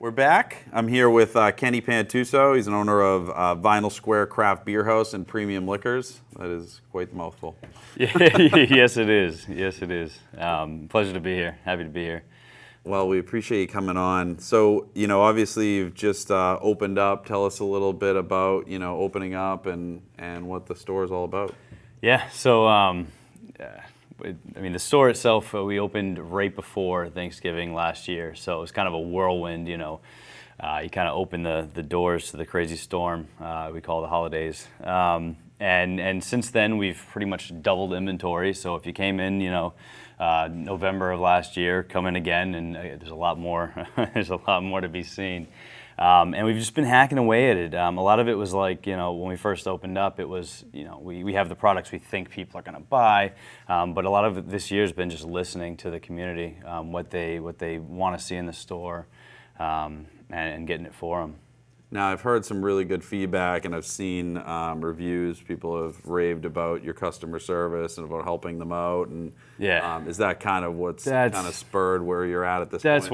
We're back. I'm here with Kenny Pantuso. He's an owner of Vinyl Square Craft Beer House and Premium Liquors. That is quite the mouthful. Yes, it is. Yes, it is. Pleasure to be here. Happy to be here. Well, we appreciate you coming on. So, obviously you've just opened up. Tell us a little bit about, opening up and what the store is all about. Yeah, so, the store itself, we opened right before Thanksgiving last year, so it was kind of a whirlwind, you kind of open the doors to the crazy storm we call the holidays. And since then, we've pretty much doubled inventory, so if you came in, November of last year, come in again, and there's a lot more, there's a lot more to be seen. And we've just been hacking away at it. A lot of it was like, when we first opened up, it was, we have the products we think people are going to buy, but a lot of it this year has been just listening to the community, what they want to see in the store, and getting it for them. Now, I've heard some really good feedback, and I've seen reviews. People have raved about your customer service and about helping them out. And yeah, is that kind of what's kind of spurred where you're at this point? That's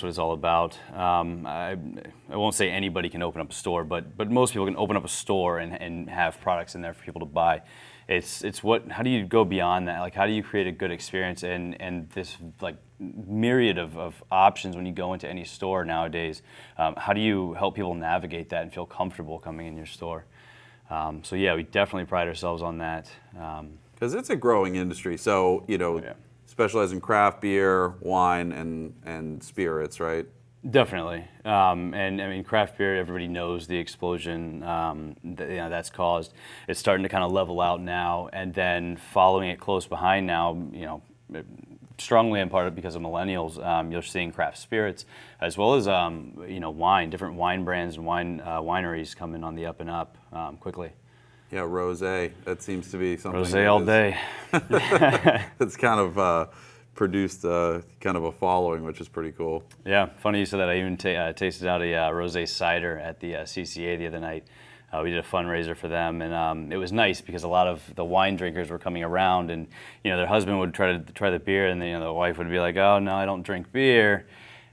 what it's all about. I won't say anybody can open up a store, but most people can open up a store and have products in there for people to buy. It's how do you go beyond that? Like, how do you create a good experience and this like myriad of options when you go into any store nowadays? How do you help people navigate that and feel comfortable coming in your store? So yeah, we definitely pride ourselves on that. Because it's a growing industry. So, specialize in craft beer, wine, and spirits, right? Definitely, and craft beer. Everybody knows the explosion that's caused. It's starting to kind of level out now, and then following it close behind now, strongly in part because of millennials, you're seeing craft spirits as well as wine. Different wine brands and wineries coming on the up and up quickly. Yeah, rosé. That seems to be something. Rosé all day. It's kind of produced kind of a following, which is pretty cool. Yeah, funny you said that. I even tasted out a rosé cider at the CCA the other night. We did a fundraiser for them, and it was nice because a lot of the wine drinkers were coming around, and their husband would try the beer, and the wife would be like, "Oh no, I don't drink beer,"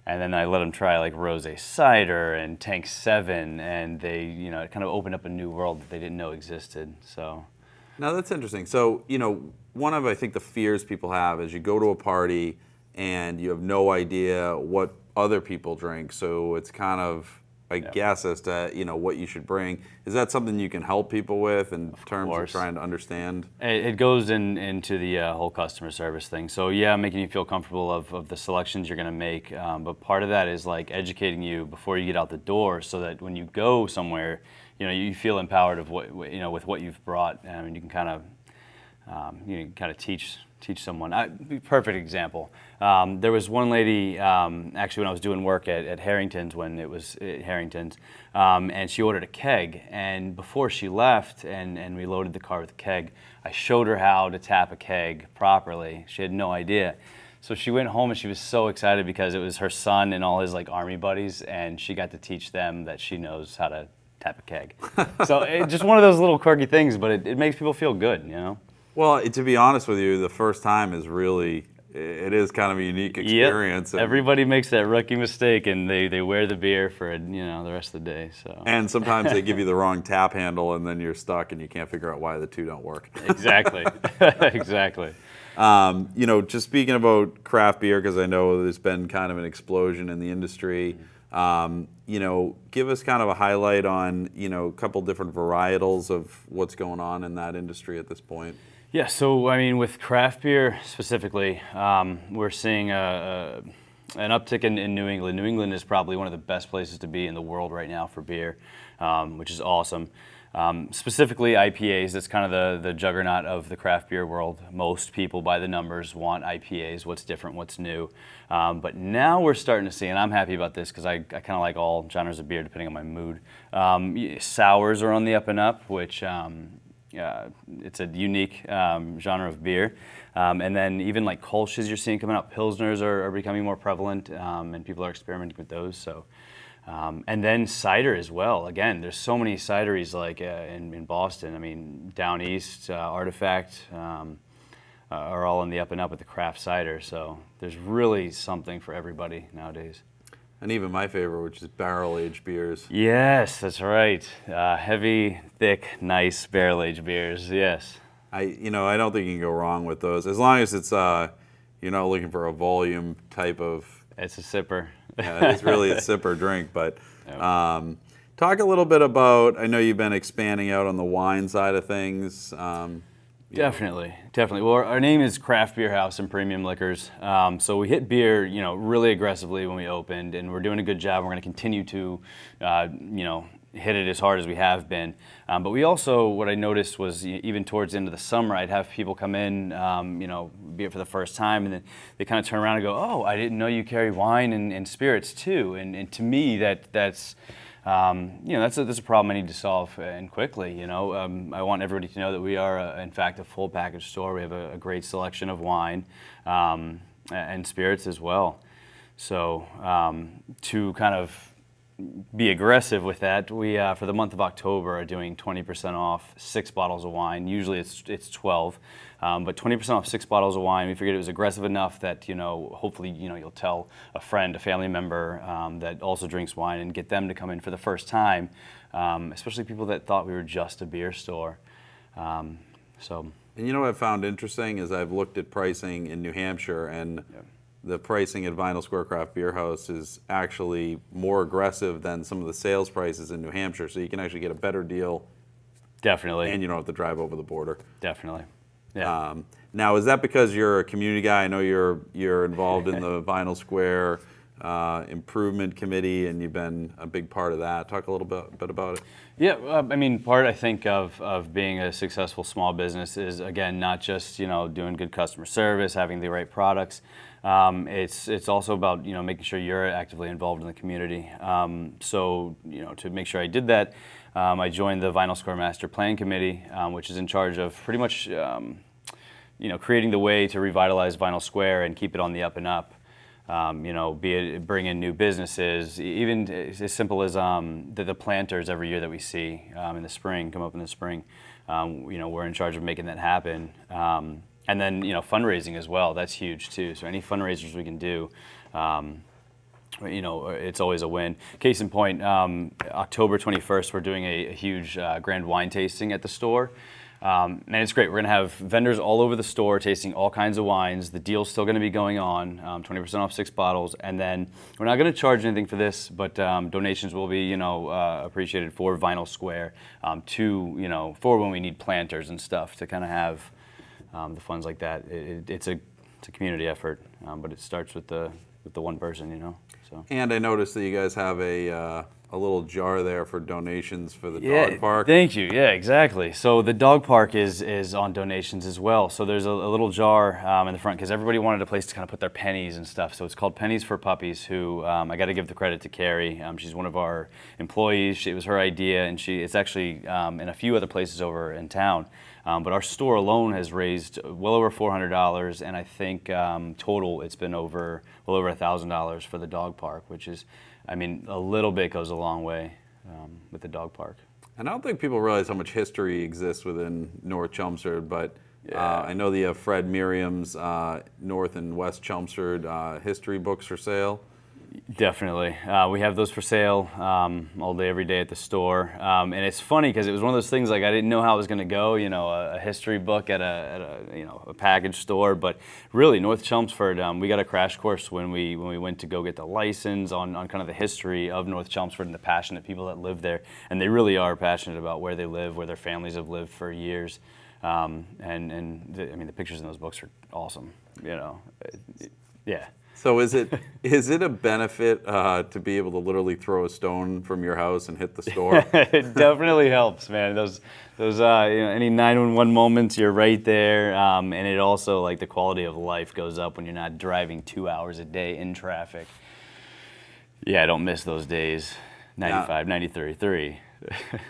and then I let them try like rosé cider and Tank 7, and they it kind of opened up a new world that they didn't know existed. So. Now that's interesting. So, one of, I think, the fears people have is you go to a party and you have no idea what other people drink. So it's kind of, I guess, as to, what you should bring. Is that something you can help people with in terms of trying to understand? It goes into the whole customer service thing. So yeah, making you feel comfortable of the selections you're going to make. But part of that is like educating you before you get out the door so that when you go somewhere, you feel empowered of what with what you've brought, and you can kind of teach someone. Perfect example. There was one lady actually when I was doing work at Harrington's when it was at Harrington's, and she ordered a keg. And before she left, and we loaded the car with a keg, I showed her how to tap a keg properly. She had no idea. So she went home and she was so excited because it was her son and all his like army buddies, and she got to teach them that she knows how to tap a keg. So it's just one of those little quirky things, but it makes people feel good, Well, to be honest with you, the first time is really, it is kind of a unique experience. Yep. Everybody makes that rookie mistake, and they wear the beer for the rest of the day. So. And sometimes they give you the wrong tap handle, and then you're stuck, and you can't figure out why the two don't work. Exactly, exactly. Just speaking about craft beer, because I know there's been kind of an explosion in the industry. Give us kind of a highlight on, a couple different varietals of what's going on in that industry at this point. Yeah, so with craft beer specifically, we're seeing an uptick in New England. New England is probably one of the best places to be in the world right now for beer, which is awesome. Specifically IPAs, that's kind of the juggernaut of the craft beer world. Most people by the numbers want IPAs, what's different, what's new. But now we're starting to see, and I'm happy about this because I kind of like all genres of beer depending on my mood. Sours are on the up and up, which it's a unique genre of beer. And then even like Kolsch's you're seeing coming out, Pilsners are becoming more prevalent, and people are experimenting with those. So. And then cider as well. Again, there's so many cideries like in Boston. Down east, Artifact are all on the up and up with the craft cider. So there's really something for everybody nowadays. And even my favorite, which is barrel-aged beers. Yes, that's right. Heavy, thick, nice barrel-aged beers. Yes. I don't think you can go wrong with those, as long as it's you're not looking for a volume type of. It's a sipper. It's really a sipper drink. But talk a little bit about. I know you've been expanding out on the wine side of things. Definitely. Well, our name is Craft Beer House and Premium Liquors. So we hit beer, really aggressively when we opened, and we're doing a good job. We're going to continue to, hit it as hard as we have been. But we also, what I noticed was even towards the end of the summer, I'd have people come in, be it for the first time, and then they kind of turn around and go, "Oh, I didn't know you carry wine and spirits too." And to me, that's a problem I need to solve and quickly. I want everybody to know that we are, in fact, a full package store. We have a great selection of wine and spirits as well. So to kind of be aggressive with that, we for the month of October are doing 20% off 6 bottles of wine. Usually it's 12, but 20% off 6 bottles of wine. We figured it was aggressive enough that hopefully you'll tell a friend, a family member that also drinks wine, and get them to come in for the first time, especially people that thought we were just a beer store. And what I've found interesting is I've looked at pricing in New Hampshire, and the pricing at Vinyl Square Craft Beer House is actually more aggressive than some of the sales prices in New Hampshire, so you can actually get a better deal. Definitely. And you don't have to drive over the border. Definitely. Yeah. Now, is that because you're a community guy? I know you're involved in the Vinyl Square Improvement Committee, and you've been a big part of that. Talk a little bit about it. Yeah, part I think of being a successful small business is, again, not just doing good customer service, having the right products. It's also about making sure you're actively involved in the community. So to make sure I did that, I joined the Vinyl Square Master Plan Committee, which is in charge of pretty much creating the way to revitalize Vinyl Square and keep it on the up and up. Be it bring in new businesses, even as simple as the planters every year that we see in the spring, come up in the spring. We're in charge of making that happen. And then, fundraising as well, that's huge too. So any fundraisers we can do, it's always a win. Case in point, October 21st, we're doing a huge grand wine tasting at the store. And it's great. We're going to have vendors all over the store tasting all kinds of wines. The deal's still going to be going on, 20% off 6 bottles. And then we're not going to charge anything for this, but donations will be, appreciated for Vinyl Square, for when we need planters and stuff to kind of have the funds like that. It's a community effort, but it starts with the one person, So. And I noticed that you guys have a little jar there for donations for the dog park. Thank you. Yeah, exactly. So the dog park is on donations as well. So there's a little jar in the front because everybody wanted a place to kind of put their pennies and stuff. So it's called Pennies for Puppies, who I got to give the credit to Carrie. She's one of our employees. It was her idea, and it's actually in a few other places over in town. But our store alone has raised well over $400, and I think total it's been well over $1,000 for the dog park, which is, a little bit goes a long way with the dog park. And I don't think people realize how much history exists within North Chelmsford, but I know that you have Fred Merriam's North and West Chelmsford history books for sale. Definitely. We have those for sale all day, every day at the store. And it's funny because it was one of those things like I didn't know how it was going to go, a history book at a package store. But really, North Chelmsford, we got a crash course when we went to go get the license on kind of the history of North Chelmsford and the passionate people that live there. And they really are passionate about where they live, where their families have lived for years. The pictures in those books are awesome, yeah. So is it a benefit to be able to literally throw a stone from your house and hit the store? It definitely helps, man. Those any 911 moments, you're right there, and it also like the quality of life goes up when you're not driving 2 hours a day in traffic. Yeah, I don't miss those days. 95, 93.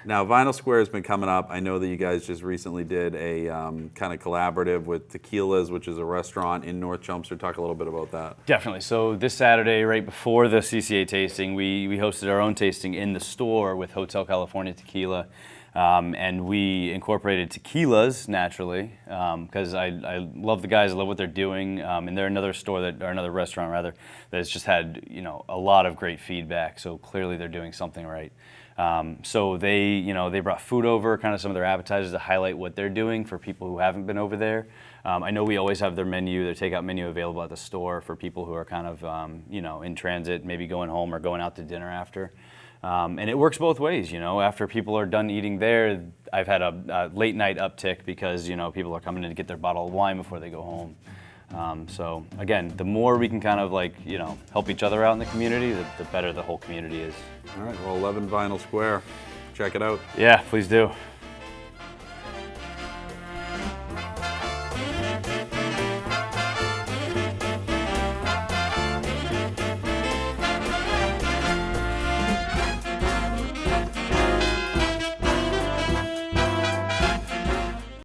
Now, Vinyl Square has been coming up. I know that you guys just recently did a kind of collaborative with Tequila's, which is a restaurant in North Chelmsford. Talk a little bit about that. Definitely. So this Saturday, right before the CCA tasting, we hosted our own tasting in the store with Hotel California Tequila. And we incorporated tequilas naturally because I love the guys, I love what they're doing, and they're another store or another restaurant rather that's just had a lot of great feedback. So clearly they're doing something right. So they brought food over, kind of some of their appetizers to highlight what they're doing for people who haven't been over there. I know we always have their takeout menu available at the store for people who are kind of in transit, maybe going home or going out to dinner after. And it works both ways, After people are done eating there, I've had a late night uptick because, people are coming in to get their bottle of wine before they go home. So again, the more we can kind of help each other out in the community, the better the whole community is. All right, well, 11 Vinyl Square. Check it out. Yeah, please do.